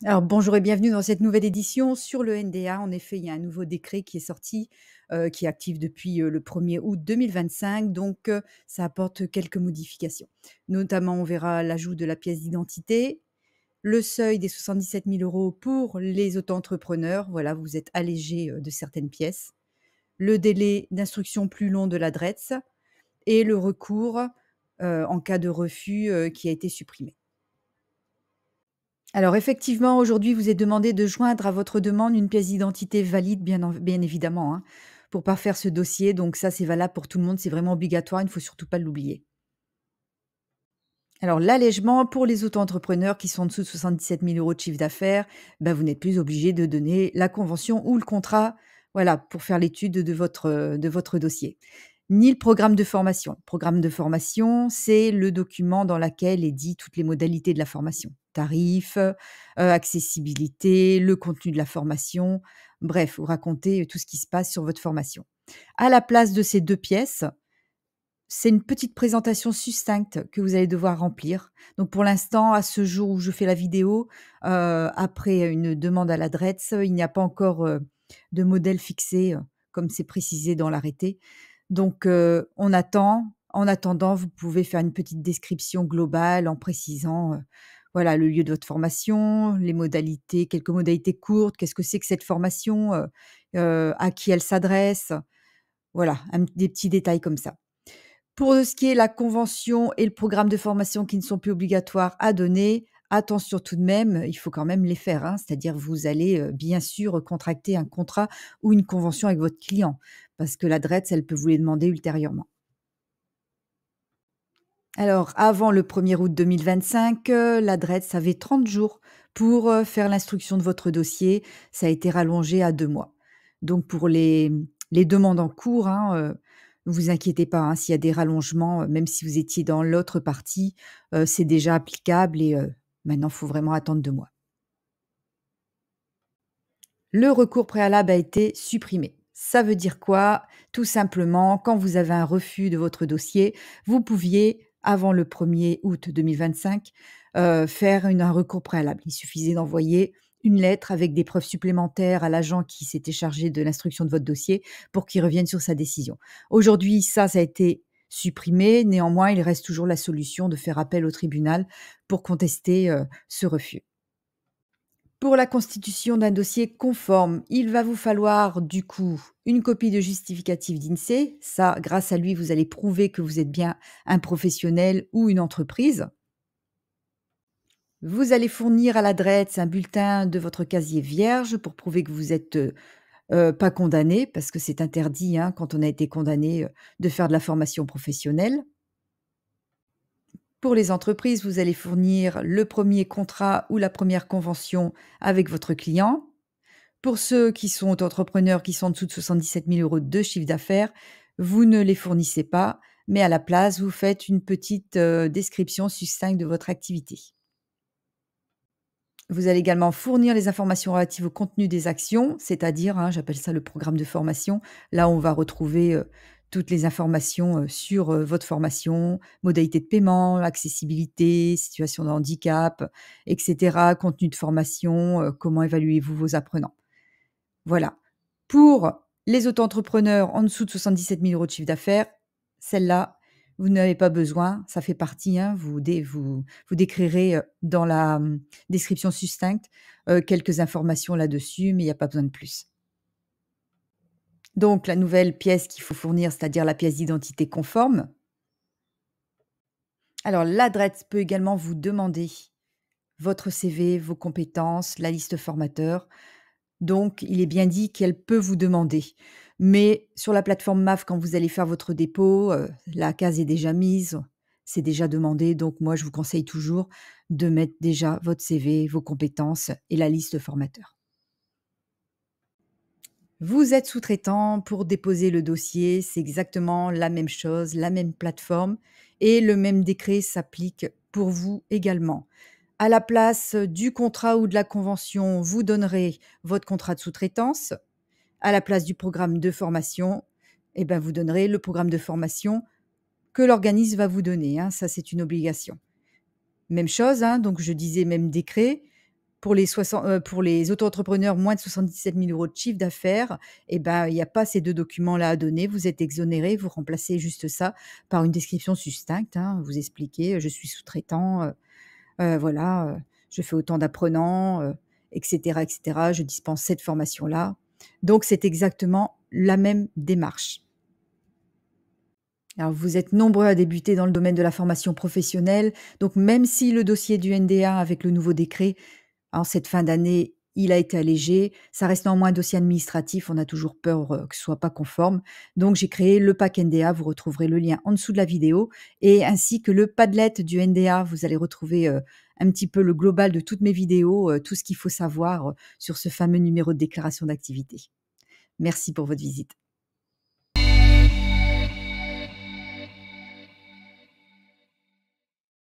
Alors bonjour et bienvenue dans cette nouvelle édition sur le NDA. En effet, il y a un nouveau décret qui est sorti, qui est actif depuis, le 1er août 2025 donc ça apporte quelques modifications. Notamment, on verra l'ajout de la pièce d'identité, le seuil des 77 000 € pour les auto-entrepreneurs, voilà, vous êtes allégés, de certaines pièces. Le délai d'instruction plus long de l'adresse et le recours, en cas de refus, qui a été supprimé. Alors effectivement, aujourd'hui, vous est demandé de joindre à votre demande une pièce d'identité valide, bien évidemment, hein, pour parfaire ce dossier. Donc ça, c'est valable pour tout le monde, c'est vraiment obligatoire, il ne faut surtout pas l'oublier. Alors l'allègement pour les auto-entrepreneurs qui sont en dessous de 77 000 € de chiffre d'affaires, ben, vous n'êtes plus obligé de donner la convention ou le contrat, voilà, pour faire l'étude de votre dossier. Ni le programme de formation. Le programme de formation, c'est le document dans lequel est dit toutes les modalités de la formation. Tarifs, accessibilité, le contenu de la formation. Bref, vous racontez tout ce qui se passe sur votre formation. À la place de ces 2 pièces, c'est une petite présentation succincte que vous allez devoir remplir. Donc pour l'instant, à ce jour où je fais la vidéo, après une demande à l'adresse, il n'y a pas encore, de modèle fixé, comme c'est précisé dans l'arrêté. Donc on attend. En attendant, vous pouvez faire une petite description globale en précisant, voilà, le lieu de votre formation, les modalités, quelques modalités courtes. Qu'est-ce que c'est que cette formation? À qui elle s'adresse? Voilà, des petits détails comme ça. Pour ce qui est la convention et le programme de formation qui ne sont plus obligatoires à donner, attention tout de même, il faut quand même les faire, hein. C'est-à-dire vous allez, bien sûr, contracter un contrat ou une convention avec votre client parce que l'adresse, elle peut vous les demander ultérieurement. Alors avant le 1er août 2025, l'adresse avait 30 jours pour, faire l'instruction de votre dossier. Ça a été rallongé à 2 mois. Donc pour les demandes en cours, hein, ne vous inquiétez pas, hein, s'il y a des rallongements, même si vous étiez dans l'autre partie, c'est déjà applicable et maintenant, il faut vraiment attendre 2 mois. Le recours préalable a été supprimé. Ça veut dire quoi? Tout simplement, quand vous avez un refus de votre dossier, vous pouviez, avant le 1er août 2025, faire un recours préalable. Il suffisait d'envoyer une lettre avec des preuves supplémentaires à l'agent qui s'était chargé de l'instruction de votre dossier pour qu'il revienne sur sa décision. Aujourd'hui, ça a été supprimé. Néanmoins, il reste toujours la solution de faire appel au tribunal pour contester, ce refus. Pour la constitution d'un dossier conforme, il va vous falloir du coup une copie de justificatif d'INSEE. Ça, grâce à lui, vous allez prouver que vous êtes bien un professionnel ou une entreprise. Vous allez fournir à l'adresse un bulletin de votre casier vierge pour prouver que vous êtes pas condamné, parce que c'est interdit, hein, quand on a été condamné, de faire de la formation professionnelle. Pour les entreprises, vous allez fournir le premier contrat ou la première convention avec votre client. Pour ceux qui sont auto-entrepreneurs, qui sont en dessous de 77 000 € de chiffre d'affaires, vous ne les fournissez pas, mais à la place, vous faites une petite, description succincte de votre activité. Vous allez également fournir les informations relatives au contenu des actions, c'est-à-dire, hein, j'appelle ça le programme de formation. Là, on va retrouver, toutes les informations, sur, votre formation, modalités de paiement, accessibilité, situation de handicap et cetera, contenu de formation, comment évaluez-vous vos apprenants. Voilà. Pour les auto-entrepreneurs en dessous de 77 000 € de chiffre d'affaires, celle-là, vous n'avez pas besoin, ça fait partie, hein, vous décrirez, dans la, description succincte, quelques informations là-dessus, mais il y a pas besoin de plus. Donc la nouvelle pièce qu'il faut fournir, c'est-à-dire la pièce d'identité conforme. Alors l'adresse peut également vous demander votre CV, vos compétences, la liste formateur. Donc, il est bien dit qu'elle peut vous demander. Mais sur la plateforme MAF, quand vous allez faire votre dépôt, la case est déjà mise, c'est déjà demandé. Donc moi, je vous conseille toujours de mettre déjà votre CV, vos compétences et la liste formateur. Vous êtes sous-traitant pour déposer le dossier, c'est exactement la même chose, la même plateforme et le même décret s'applique pour vous également. À la place du contrat ou de la convention, vous donnerez votre contrat de sous-traitance. À la place du programme de formation, eh ben, vous donnerez le programme de formation que l'organisme va vous donner, hein, ça c'est une obligation. Même chose, hein, donc je disais même décret. pour les auto-entrepreneurs moins de 77 000 € de chiffre d'affaires, et ben, il y a pas ces 2 documents-là à donner. Vous êtes exonérés, vous remplacez juste ça par une description succincte, hein. Vous expliquez: «Je suis sous-traitant, voilà, je fais autant d'apprenants, et cetera et cetera. Je dispense cette formation-là». Donc c'est exactement la même démarche. Alors, vous êtes nombreux à débuter dans le domaine de la formation professionnelle, donc même si le dossier du NDA avec le nouveau décret, en cette fin d'année, il a été allégé, ça reste néanmoins un dossier administratif, on a toujours peur, que ce soit pas conforme. Donc j'ai créé le pack NDA, vous retrouverez le lien en dessous de la vidéo et ainsi que le Padlet du NDA. Vous allez retrouver, un petit peu le global de toutes mes vidéos, tout ce qu'il faut savoir, sur ce fameux numéro de déclaration d'activité. Merci pour votre visite.